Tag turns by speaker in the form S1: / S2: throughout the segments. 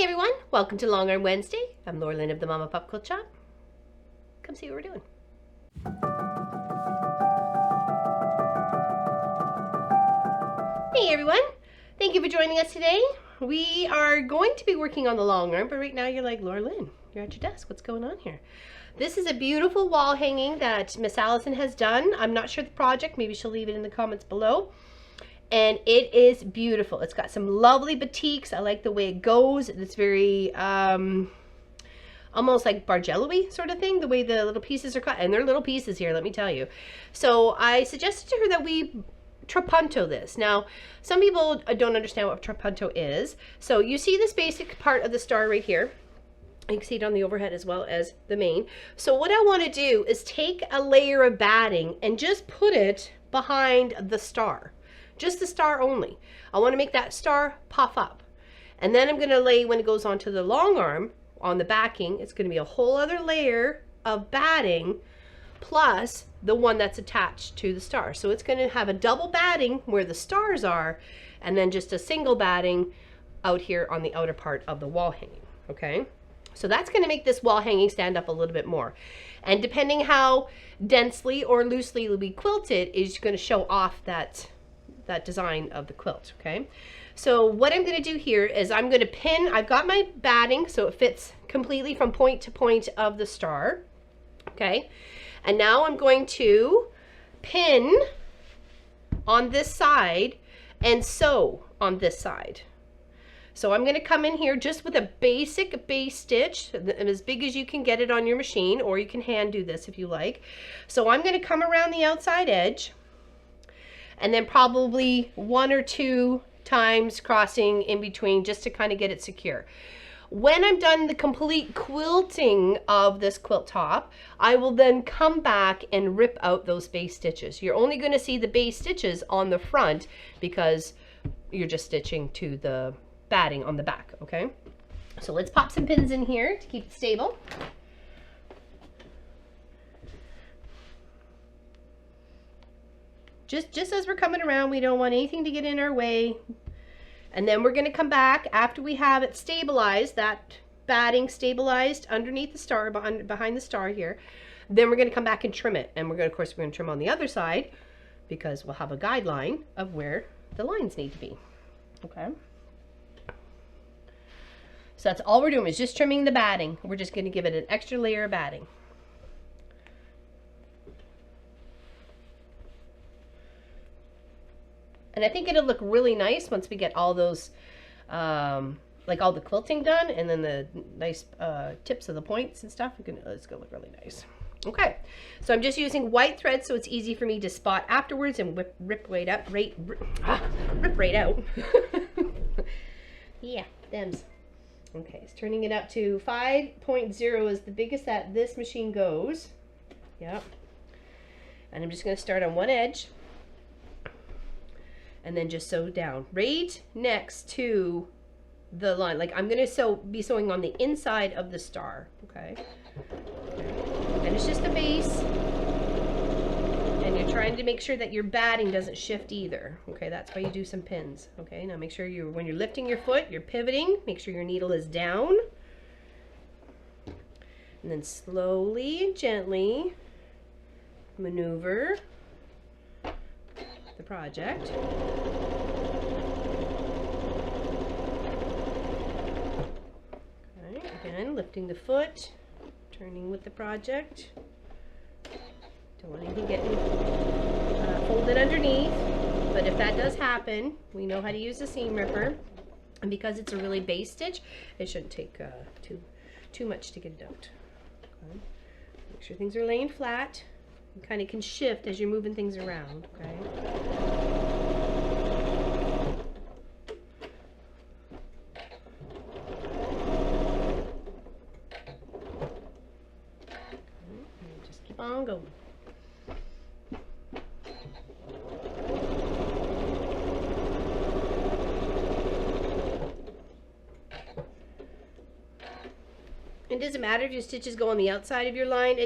S1: everyone, welcome to Long Arm Wednesday. I'm Laura Lynn of the Mama Pup Quilt Shop. Come see what we're doing. Hey everyone, thank you for joining us today. We are going to be working on the long arm, but right now you're like, Laura Lynn, you're at your desk. What's going on here? This is a beautiful wall hanging that Miss Allison has done. I'm not sure the project, maybe she'll leave it in the comments below. And it is beautiful. It's got some lovely batiks. I like the way it goes. It's very almost like Bargello-y sort of thing, the way the little pieces are cut. And they're little pieces here, let me tell you. So I suggested to her that we Trapunto this. Now, some people don't understand what Trapunto is. So you see this basic part of the star right here. You can see it on the overhead as well as the main. So what I want to do is take a layer of batting and just put it behind the star. Just the star only. I want to make that star puff up. And then I'm going to lay, when it goes onto the long arm, on the backing, it's going to be a whole other layer of batting plus the one that's attached to the star. So it's going to have a double batting where the stars are, and then just a single batting out here on the outer part of the wall hanging. Okay? So that's going to make this wall hanging stand up a little bit more. And depending how densely or loosely we quilt it is going to show off that design of the quilt. Okay, so what I'm going to do here is I'm going to pin, I've got my batting so it fits completely from point to point of the star. Okay, and now I'm going to pin on this side and sew on this side. So I'm going to come in here just with a basic base stitch, as big as you can get it on your machine, or you can hand do this if you like. So I'm going to come around the outside edge and then probably 1 or 2 times crossing in between just to kind of get it secure. When I'm done the complete quilting of this quilt top, I will then come back and rip out those base stitches. You're only going to see the base stitches on the front because you're just stitching to the batting on the back, okay? So let's pop some pins in here to keep it stable. Just as we're coming around, we don't want anything to get in our way. And then we're going to come back after we have it stabilized, that batting stabilized underneath the star, behind the star here. Then we're going to come back and trim it. And we're going to, of course, we're going to trim on the other side because we'll have a guideline of where the lines need to be. Okay. So that's all we're doing is just trimming the batting. We're just going to give it an extra layer of batting. And I think it'll look really nice once we get all those, like all the quilting done, and then the nice tips of the points and stuff. It's gonna look really nice. Okay, so I'm just using white thread so it's easy for me to spot afterwards and rip right out. Yeah, thems. Okay, it's turning it up to 5.0 is the biggest that this machine goes. Yep. And I'm just gonna start on one edge. And then just sew down right next to the line. Like I'm gonna be sewing on the inside of the star, okay? And it's just the base. And you're trying to make sure that your batting doesn't shift either. Okay, that's why you do some pins. Okay, now make sure when you're lifting your foot, you're pivoting, make sure your needle is down. And then slowly and gently maneuver the project. Okay, again, lifting the foot, turning with the project. Don't want anything getting folded underneath, but if that does happen, we know how to use the seam ripper, and because it's a really base stitch, it shouldn't take too much to get it out. Okay. Make sure things are laying flat. You kind of can shift as you're moving things around, okay? Just keep on going. It doesn't matter if your stitches go on the outside of your line.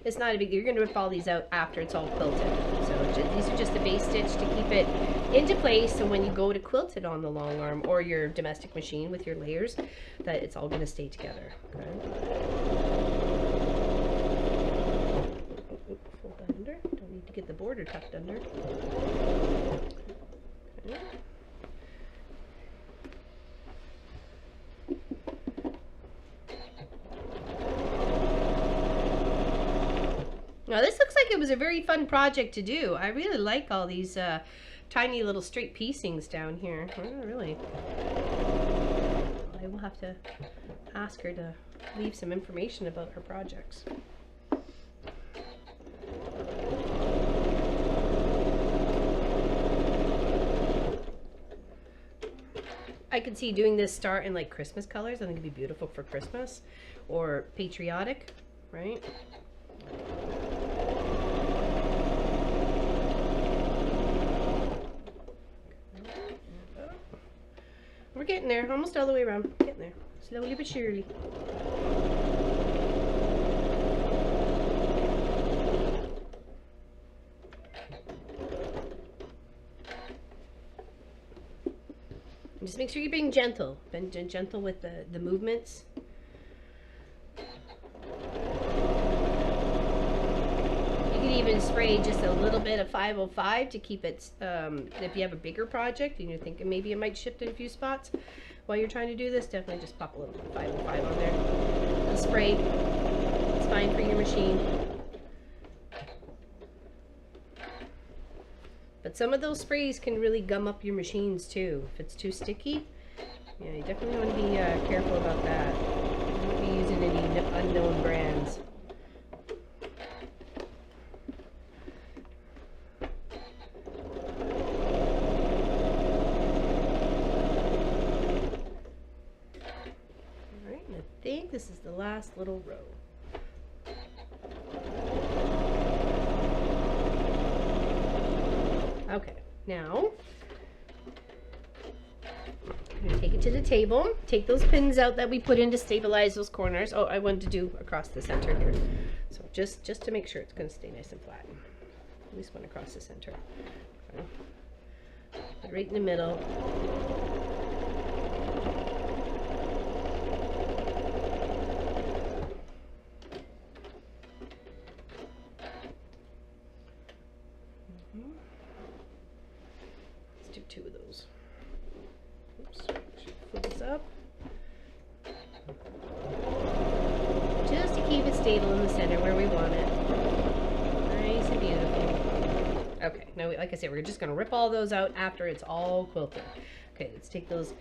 S1: It's not a big deal. You're going to rip all these out after it's all quilted. So these are just a base stitch to keep it into place, so when you go to quilt it on the long arm or your domestic machine with your layers, that it's all going to stay together. Okay. Fold that under. Don't need to get the border tucked under. Okay. Now this looks like it was a very fun project to do. I really like all these tiny little straight piecings down here. Oh, really. I will have to ask her to leave some information about her projects. I could see doing this star in like Christmas colors. I think it'd be beautiful for Christmas or patriotic, right? We're getting there, almost all the way around. Getting there, slowly but surely. And just make sure you're being gentle. Gentle with the movements. You could even spray just a little bit of 505 to keep it, if you have a bigger project and you're thinking maybe it might shift in a few spots while you're trying to do this, definitely just pop a little 505 on there. A spray, it's fine for your machine. But some of those sprays can really gum up your machines too. If it's too sticky, yeah, you definitely want to be careful about that. You won't be using any unknown brands. Alright, and I think this is the last little row. Okay, now I'm going to take it to the table. Take those pins out that we put in to stabilize those corners. Oh, I wanted to do across the center here. So just to make sure it's going to stay nice and flat. At least one across the center. Okay. Right in the middle. Let's do 2 of those. Oops, flip this up. Just to keep it stable in the center where we want it. Nice and beautiful. Okay, now like I said, we're just going to rip all those out after it's all quilted. Okay, let's take those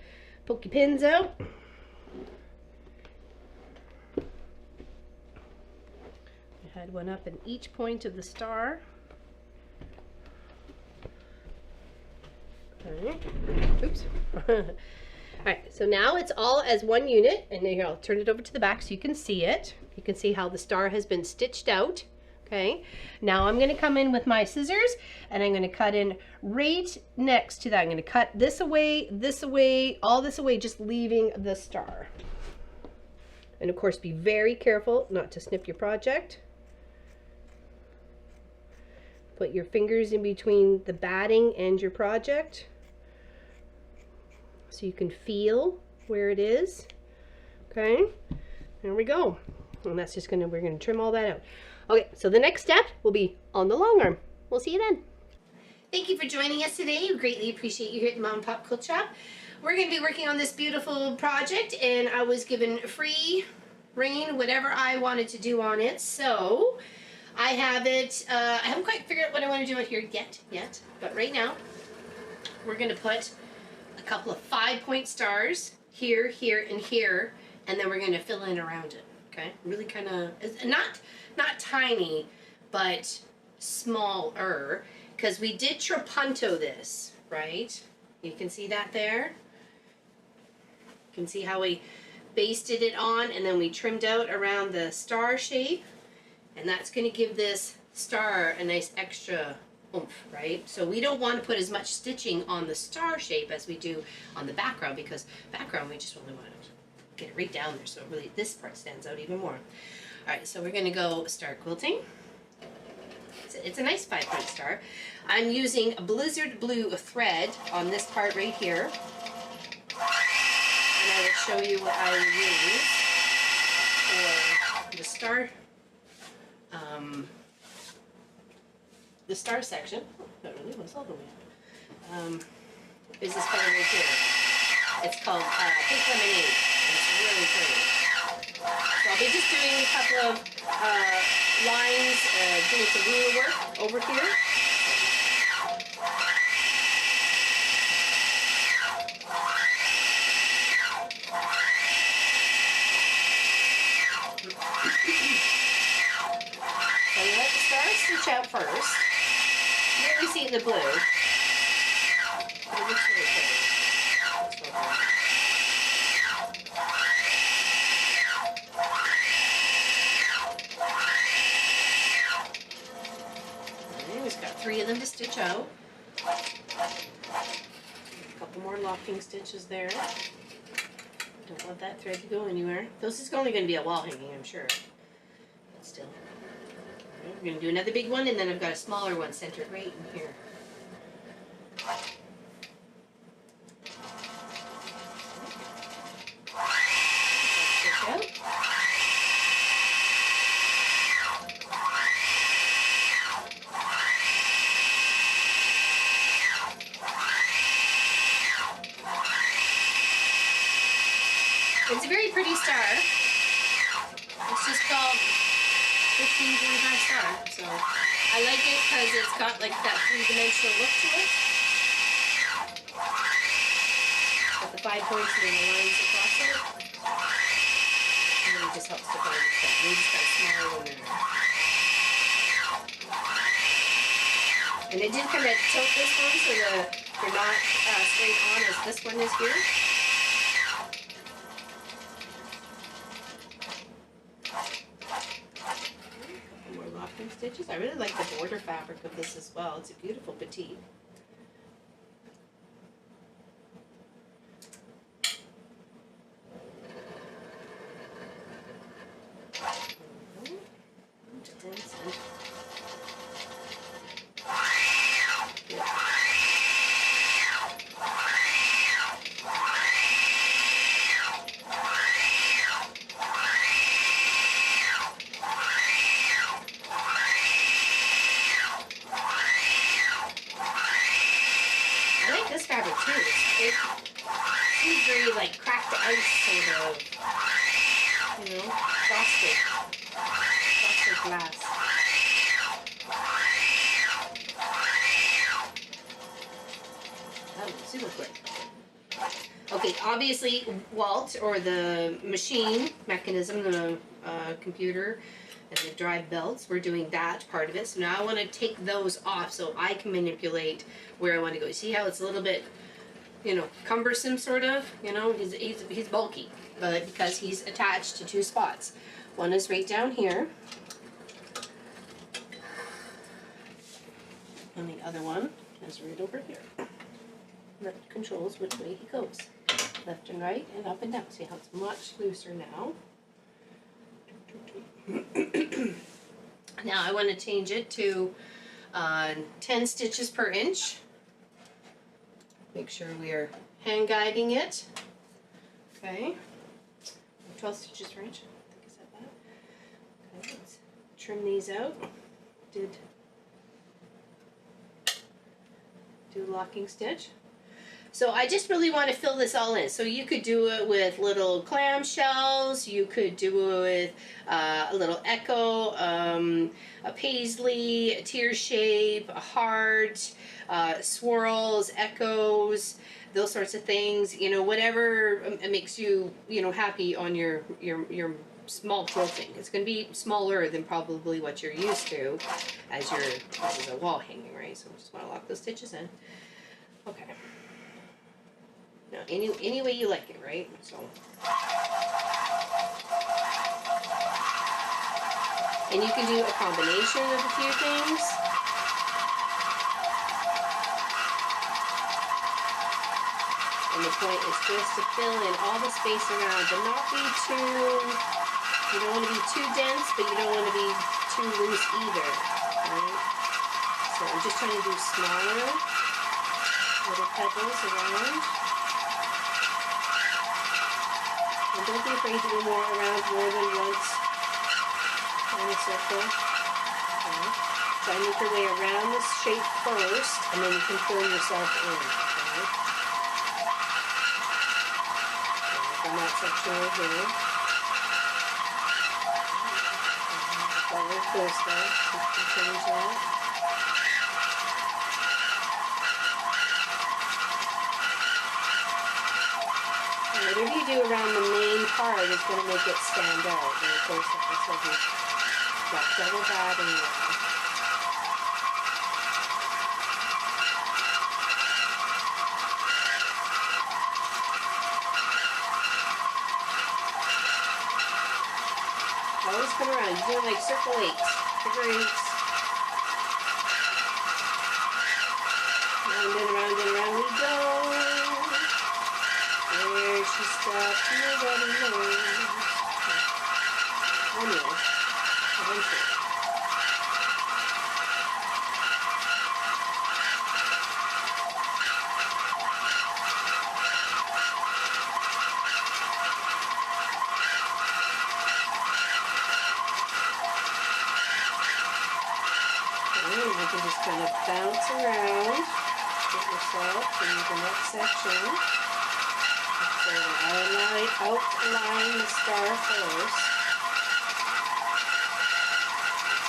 S1: pokey pins out. I had one up in each point of the star. Okay. Oops. Alright, so now it's all as one unit, and here I'll turn it over to the back so you can see it. You can see how the star has been stitched out. Okay, now I'm going to come in with my scissors and I'm going to cut in right next to that. I'm going to cut this away, all this away, just leaving the star. And of course, be very careful not to snip your project. Put your fingers in between the batting and your project so you can feel where it is. Okay, there we go. And that's just we're gonna trim all that out. Okay, so the next step will be on the long arm. We'll see you then. Thank you for joining us today. We greatly appreciate you here at the Mom and Pop Quilt Shop. We're going to be working on this beautiful project, and I was given free rein, whatever I wanted to do on it. So I have it, I haven't quite figured out what I want to do out here yet, but right now we're going to put a couple of 5-point stars here, here, and here, and then we're going to fill in around it. Okay, really kind of not tiny, but smaller, because we did Trapunto this, right? You can see that there. You can see how we basted it on, and then we trimmed out around the star shape, and that's going to give this star a nice extra oomph, right? So we don't want to put as much stitching on the star shape as we do on the background, because background we just really want to get it right down there, so really this part stands out even more. Alright, so we're going to go start quilting. it's a nice 5-point star. I'm using a Blizzard Blue thread on this part right here. And I will show you what I use for the star section. Not really, what's all the way up? Is this color right here. It's called Pink Lemonade. It's really pretty. So I'll be just doing a couple of lines, doing some ruler work over here. So we let the stars stitch out first. You really see the blue. But it looks really pretty. We've got 3 of them to stitch out. A couple more locking stitches there. Don't want that thread to go anywhere. This is only going to be a wall hanging, I'm sure. But still. Right, we're going to do another big one, and then I've got a smaller one centered right in here. Stitch out. It's a very pretty star. It's just called 1545 star. So I like it because it's got like that 3-dimensional look to it. Got the 5 points and then the lines across it. And then it just helps to find the stuff. We just got a smaller one there. And it did kind of tilt this one so they're not straight on as this one is here. Stitches. I really like the border fabric of this as well. It's a beautiful petite. Fabric too. It seems very like cracked ice sort of, you know, frosted glass. Oh, super quick. Okay, obviously Walt, or the machine mechanism, the computer, and the drive belts, we're doing that part of it. So now I want to take those off so I can manipulate where I want to go. See how it's a little bit, you know, cumbersome sort of, you know, he's bulky, but because he's attached to 2 spots. One is right down here, and the other one is right over here. That controls which way he goes, left and right and up and down. See how it's much looser now. Now I want to change it to 10 stitches per inch. Make sure we are hand guiding it. Okay. 12 stitches per inch. I think I said that. Okay, let's trim these out. Do locking stitch. So I just really want to fill this all in. So you could do it with little clam shells, you could do it with a little echo, a paisley, a tear shape, a heart, swirls, echoes, those sorts of things. You know, whatever makes you, you know, happy on your small quilting. It's going to be smaller than probably what you're used to as this is a wall hanging, right? So we just want to lock those stitches in. Okay. Now, any way you like it, right? So, and you can do a combination of a few things. And the point is just to fill in all the space around, but not be too, you don't want to be too dense, but you don't want to be too loose either, right? So I'm just trying to do smaller little pebbles around. And don't be afraid to go around more than once in a circle. Okay. Try and make your way around this shape first, and then you can pull yourself in. Okay. On that section right here. That real close there. You can change that. Whatever you do around the main part is going to make it stand out. And of course, like I said, you've got double batting now. Always come around. You're doing like circle eights, figure eights. Round and around we go. Where she stopped, nobody knows. Anyway, eventually. And you can just kind of bounce around, get yourself to the next section. So outline the star first.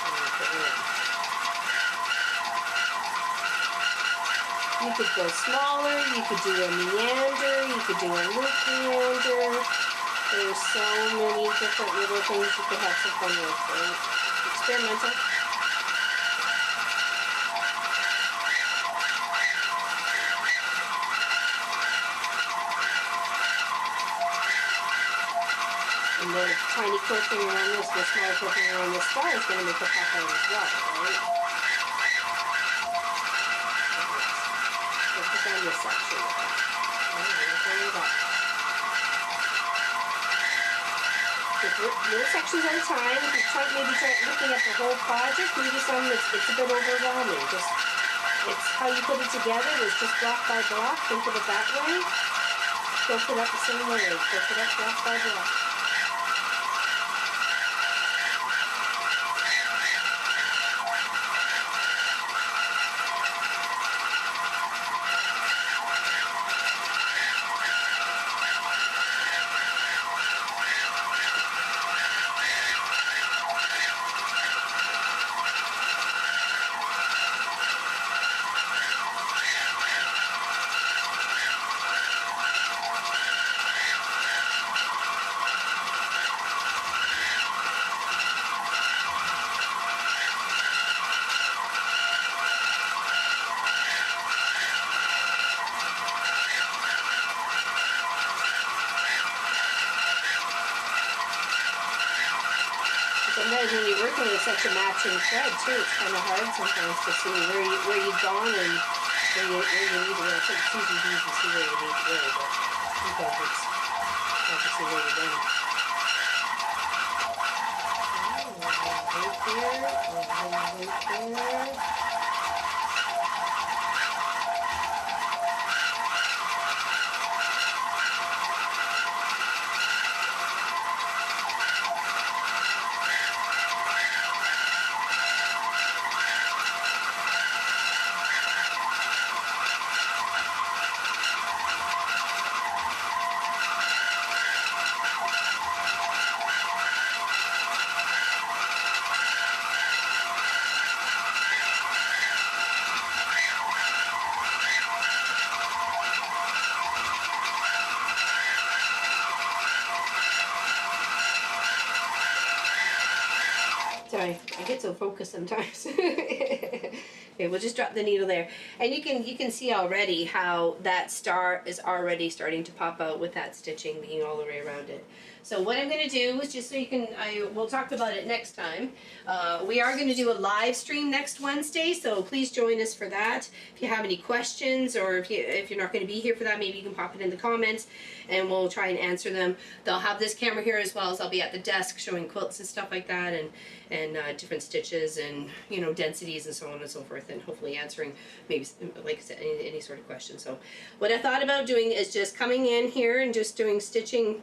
S1: And put it in. You could go smaller, you could do a meander, you could do a loop meander. There's so many different little things you could have some fun with, right? Experimental. And then a tiny quilting around this, the small quilting around this star is going to make a pop out as well, right? Focus on this section. Little sections at a time. If you maybe try looking at the whole project, maybe some it's a bit overwhelming. Just it's how you put it together. It's just block by block. Think of it that way. Build it up the same way. Build it up block by block. Sometimes when you're working with such a matching thread too, it's kind of hard sometimes to see where you've gone and where you need to go. It's easy to see where you need to go, but sometimes it's hard to see where you've been. Right there. Sorry, I get so focused sometimes. Okay, we'll just drop the needle there. And you can see already how that star is already starting to pop out with that stitching being all the way around it. So what I'm going to do is just so you can, we'll talk about it next time. We are going to do a live stream next Wednesday, so please join us for that. If you have any questions, or if you're not going to be here for that, maybe you can pop it in the comments and we'll try and answer them. They'll have this camera here as well, as I'll be at the desk showing quilts and stuff like that, and different stitches and, you know, densities and so on and so forth, and hopefully answering maybe, like I said, any sort of question. So what I thought about doing is just coming in here and just doing stitching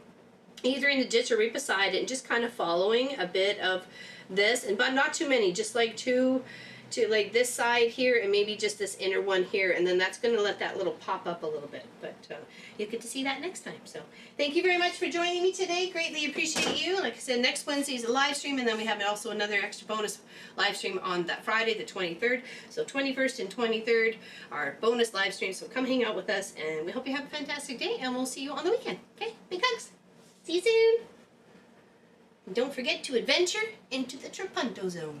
S1: either in the ditch or right beside it, and just kind of following a bit of this, and but not too many, just like two to like this side here, and maybe just this inner one here, and then that's going to let that little pop up a little bit. But you get to see that next time. So thank you very much for joining me today. Greatly appreciate you. Like I said, next Wednesday is a live stream, and then we have also another extra bonus live stream on that Friday, the 23rd. So 21st and 23rd are bonus live streams. So come hang out with us, and we hope you have a fantastic day, and we'll see you on the weekend. Okay, big hugs. See you soon. And don't forget to adventure into the Trapunto zone.